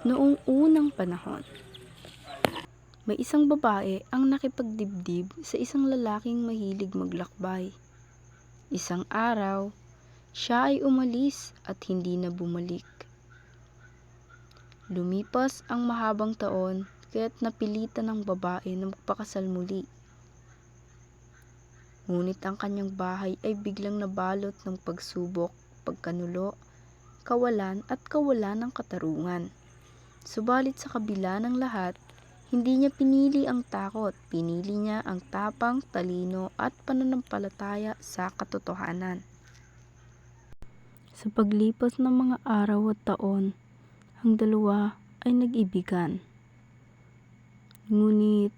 Noong unang panahon, may isang babae ang nakipagdibdib sa isang lalaking mahilig maglakbay. Isang araw, siya ay umalis at hindi na bumalik. Lumipas ang mahabang taon kaya't napilitan ng babae na magpakasal muli. Ngunit ang kanyang bahay ay biglang nabalot ng pagsubok, pagkanulo, kawalan at kawalan ng katarungan. Subalit sa kabila ng lahat, hindi niya pinili ang takot, pinili niya ang tapang, talino at pananampalataya sa katotohanan. Sa paglipas ng mga araw at taon, ang dalawa ay nag-ibigan. Ngunit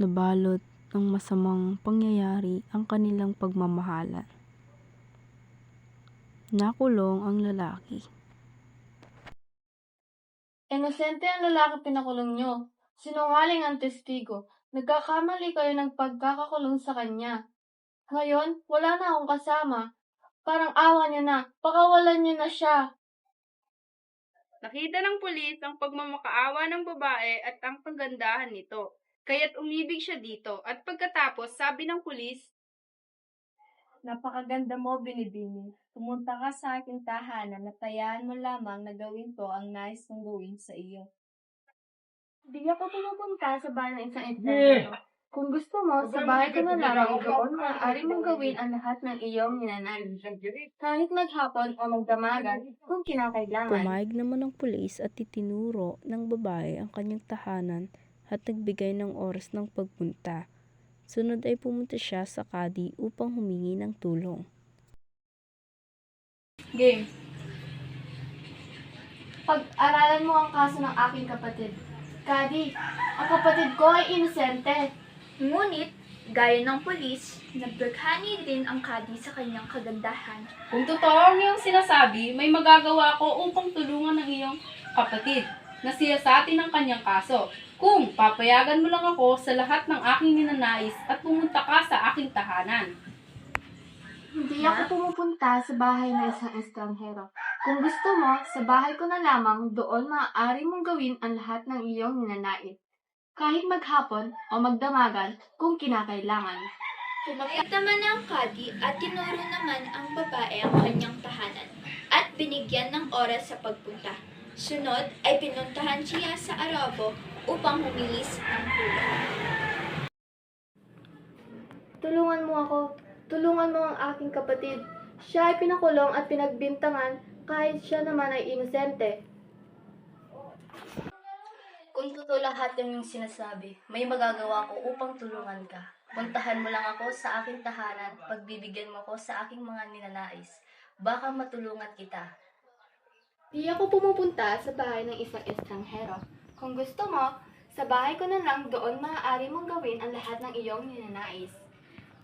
nabalot ng masamang pangyayari ang kanilang pagmamahalan. Nakulong ang lalaki. Inosente ang lalaki pinakulong nyo. Sinungaling ang testigo. Nagkakamali kayo ng pagkakakulong sa kanya. Ngayon, wala na akong kasama. Parang awa niya na. Pakawalan niyo na siya. Nakita ng pulis ang pagmamakaawa ng babae at ang kagandahan nito. Kaya't umibig siya dito at pagkatapos sabi ng pulis, Napakaganda mo, Binibini. Pumunta ka sa aking tahanan at tayaan mo lamang na gawin ko ang nais kong gawin sa iyo. Di ako pumupunta sa bahay ng isang estranghero. Kung gusto mo, sa bahay ko na lamang doon maaari mong gawin ang lahat ng iyong ninanais. Kahit maghapon o magdamagan kung kinakailangan. Pumayag naman ng pulis at itinuro ng babae ang kanyang tahanan at nagbigay ng oras ng pagpunta. Sunod ay pumunta siya sa kadi upang humingi ng tulong. Game. Pag-aralan mo ang kaso ng aking kapatid. Kadi, ang kapatid ko ay inosente. Ngunit, gaya ng pulis, nagbaghani din ang kadi sa kanyang kagandahan. kung totoo ang iyong sinasabi, may magagawa ko upang tulungan ang iyong kapatid na siyasatin ang kanyang kaso. Kung papayagan mo lang ako sa lahat ng aking ninanais at pumunta ka sa aking tahanan. Hindi ako pumupunta sa bahay ng isang estranghero. Kung gusto mo, sa bahay ko na lamang doon maaari mong gawin ang lahat ng iyong ninanais. Kahit maghapon o magdamagan kung kinakailangan. Pumayag naman ang kadi at tinuro naman ang babae ang kanyang tahanan at binigyan ng oras sa pagpunta. Sunod ay pinuntahan siya sa Arabo upang humilis ng tulong. Tulungan mo ako. Tulungan mo ang aking kapatid. Siya ay pinakulong at pinagbintangan kahit siya naman ay inosente. Kung totoo lahat ng iyong sinasabi, may magagawa ko upang tulungan ka. Puntahan mo lang ako sa aking tahanan, pagbibigyan mo ko sa aking mga ninanais. Baka matulungan kita. Di ako pumupunta sa bahay ng isang estranghero. Kung gusto mo, sa bahay ko na lang doon maaari mong gawin ang lahat ng iyong ninanais.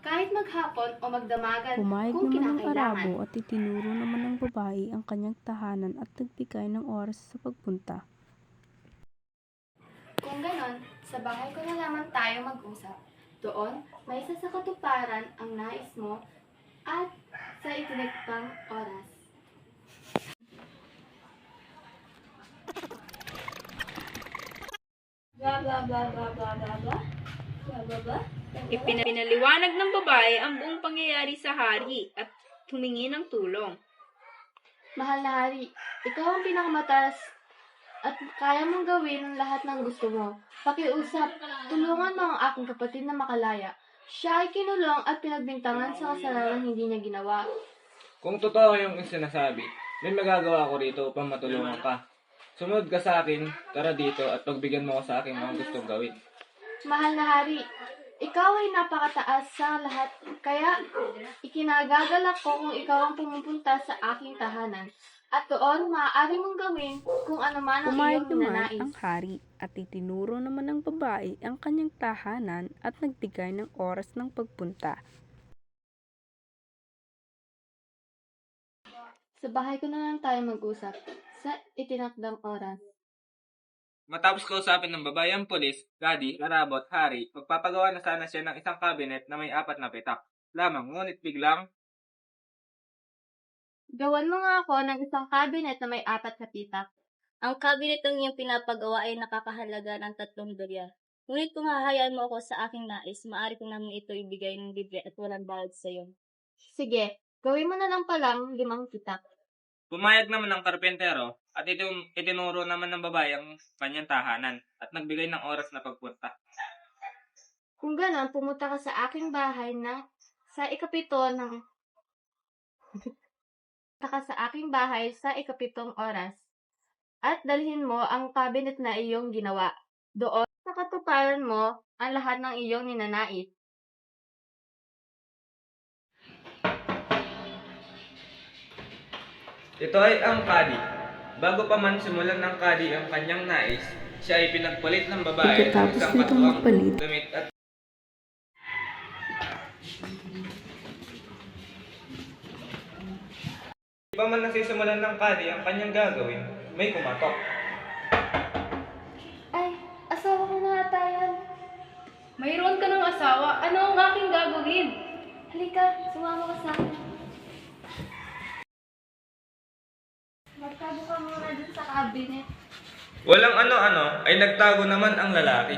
Kahit maghapon o magdamagan Pumayag kung naman ng kinakailangan. Arabo at itinuro naman ng babae ang kanyang tahanan at nagbigay ng oras sa pagpunta. Kung ganon, sa bahay ko na lamang tayo mag-usap. Doon, may isa sa katuparan ang nais mo at sa itinagpang oras. Blah blah blah blah blah blah blah. Blah blah blah. Ipinaliwanag ng babae ang buong pangyayari sa hari at humingi ng tulong. Mahal na hari, ikaw ang pinakamataas at kaya mong gawin ang lahat ng gusto mo. Pakiusap, tulungan mo ang aking kapatid na makalaya. Siya ay kinulong at pinagbintangan sa kasalanang hindi niya ginawa. Kung totoo yung sinasabi, may magagawa ako rito upang matulungan ka. Sumunod ka sa akin, tara dito at pagbigyan mo ko sa akin mga gustong gawin. Mahal na hari, ikaw ay napakataas sa lahat, kaya ikinagagalak ko kung ikaw ang pumupunta sa aking tahanan. At doon, maaari mong gawin kung ano man ang Pumayag iyong naman ninanais. ang hari at itinuro naman ng babae ang kanyang tahanan at nagbigay ng oras ng pagpunta. Sa bahay ko na lang tayo mag-usap sa itinakdang oras. Matapos kausapin ng babae ang pulis, Gadi, Arabo at Hari, magpapagawa na sana siya ng isang cabinet na may 4 na petak. Lamang, ngunit biglang, Gawan mo nga ako ng isang cabinet na may 4 na pitak. Ang cabinet ng iyong pinapagawa ay nakakahalaga ng 3 dolyar. Ngunit kung hahayaan mo ako sa aking nais, maaari ko namin ito ibigay ng libre at walang bayad sa iyo. Sige, gawin mo na lang palang 5 pitak. Pumayag naman ang karpentero at itinuro naman ng babae ang kanyang tahanan at nagbigay ng oras na pagpunta. Kung gano'n, pumunta ka sa aking bahay na sa ikapitong oras at dalhin mo ang cabinet na iyong ginawa. Doon sa katuparan mo ang lahat ng iyong ninanais. Ito ay ang kadi. Bago pa man simulan ng kadi ang kanyang nais, siya ay pinagpalit ng babae ng Pagkatapos isang nitong katuwang magpalit, damit at di pa man nasisimulan ng kadi ang kanyang gagawin, may kumatok. Ay, asawa ko na ata yan. Mayroon ka ng asawa, ano ang aking gagawin? Halika, sumama ka sa akin. Magtago ka muna dun sa cabinet. Walang ano-ano ay nagtago naman ang lalaki.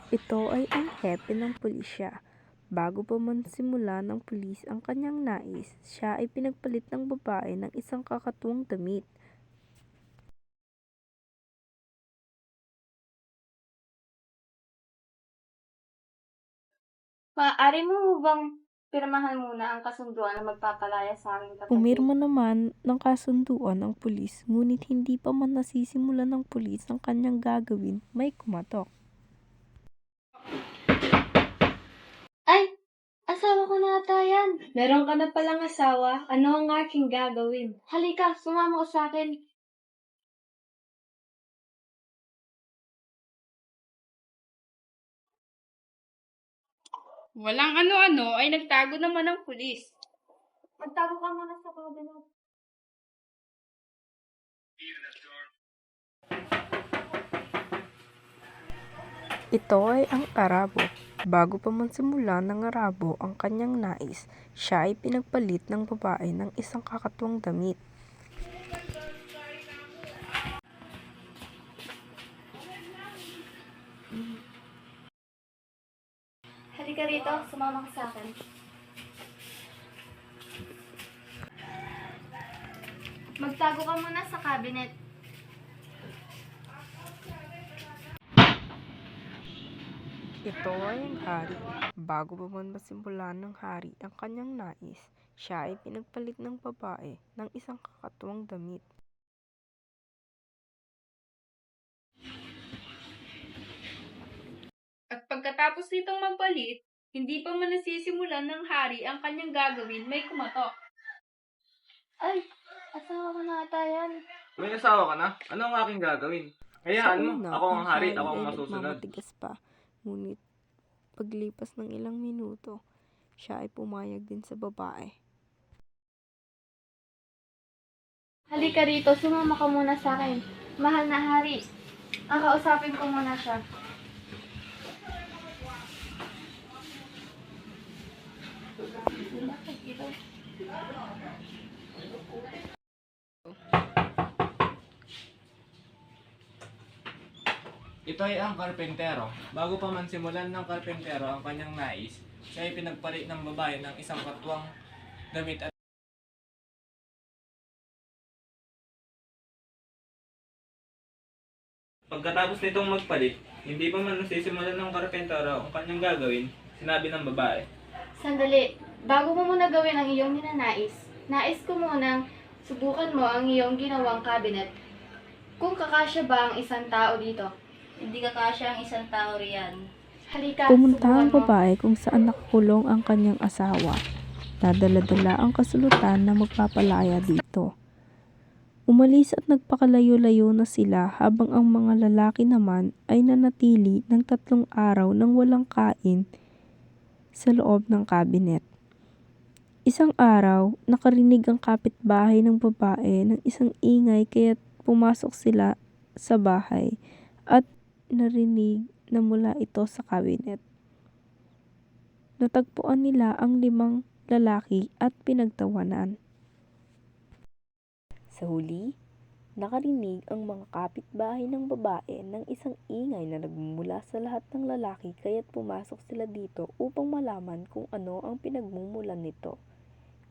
ito ay ang hepe ng pulisya. Bago pa man simula ng pulis ang kanyang nais, siya ay pinagpalit ng babae ng isang kakatuwang damit. Maaari mo bang pirmahan muna ang kasunduan na magpapalaya sa aking kapatid? Pumirma naman ng kasunduan ang pulis, ngunit hindi pa man nasisimulan ng pulis ang kanyang gagawin, may kumatok. Ay, asawa ko na ata yan. Meron ka na palang asawa. Ano ang aking gagawin? Halika, sumama ka sa akin. Walang ano-ano ay nagtago naman ang pulis. Magtago ka muna sa cabinet. Ito ay ang Arabo. Bago pa man simula ng Arabo ang kanyang nais, siya ay pinagpalit ng babae ng isang kakatuwang damit. Halika rito, sumama ka sa akin. Magtago ka muna sa cabinet. Ito ay ang hari. Bago pa man masimulan ng hari ang kanyang nais, siya ay pinagpalit ng babae ng isang kakatuwang damit. At pagkatapos nitong magpalit, hindi pa man nasisimulan ng hari ang kanyang gagawin, may kumatok. Ay, asawa ko na ata yan. May asawa ka na? Ano ang aking gagawin? Hayaan mo, una, ako ang hari, ako ang ay masusunod. nagmamatigas pa, ngunit paglipas ng ilang minuto, siya ay pumayag din sa babae. Halika rito, sumama ka muna sa akin. Mahal na hari, ang kausapin ko muna siya. Ito ay ang karpentero. Bago pa man simulan ng karpentero ang kanyang nais, siya ay pinagpalit ng babae ng isang katuwang damit at pagkatapos nitong magpalit, hindi pa man nasisimulan ng karpentero ang kanyang gagawin, sinabi ng babae. Sandali, bago mo muna gawin ang iyong ninanais, nais ko munang subukan mo ang iyong ginawang cabinet. Kung kakasya ba ang isang tao dito? Hindi kakasya ang isang tao riyan. Halika, Pumunta ang subukan mo. babae kung saan nakakulong ang kanyang asawa. Nadala-dala ang kasulutan na magpapalaya dito. Umalis at nagpakalayo-layo na sila habang ang mga lalaki naman ay nanatili ng 3 araw nang walang kain sa loob ng kabinet. Isang araw, nakarinig ang kapitbahay ng babae ng isang ingay kaya't pumasok sila sa bahay at narinig na mula ito sa kabinet. natagpuan nila ang 5 lalaki at pinagtawanan. Sa huli, nakarinig ang mga kapitbahay ng babae ng isang ingay na nagmumula sa lahat ng lalaki kaya't pumasok sila dito upang malaman kung ano ang pinagmumulan nito.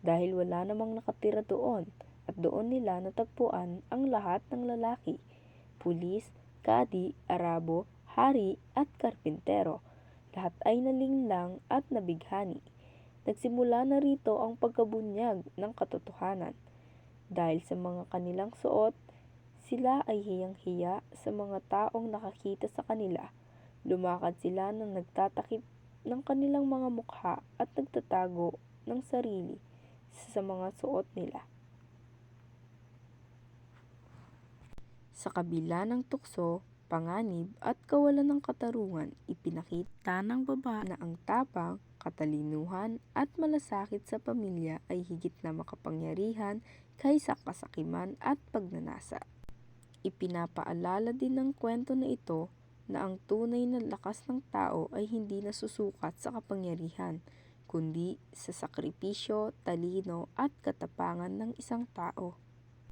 Dahil wala namang nakatira doon at doon nila natagpuan ang lahat ng lalaki, pulis, kadi, arabo, hari at karpintero. Lahat ay nalinlang at nabighani. Nagsimula na rito ang pagkabunyag ng katotohanan. Dahil sa mga kanilang suot, sila ay hiyang-hiya sa mga taong nakakita sa kanila. Lumakad sila na nagtatakip ng kanilang mga mukha at nagtatago ng sarili sa mga suot nila. Sa kabila ng tukso, panganib at kawalan ng katarungan, ipinakita ng babae na ang tapang, katalinuhan at malasakit sa pamilya ay higit na makapangyarihan kaysa kasakiman at pagnanasa. Ipinapaalala din ng kwento na ito na ang tunay na lakas ng tao ay hindi nasusukat sa kapangyarihan, kundi sa sakripisyo, talino at katapangan ng isang tao.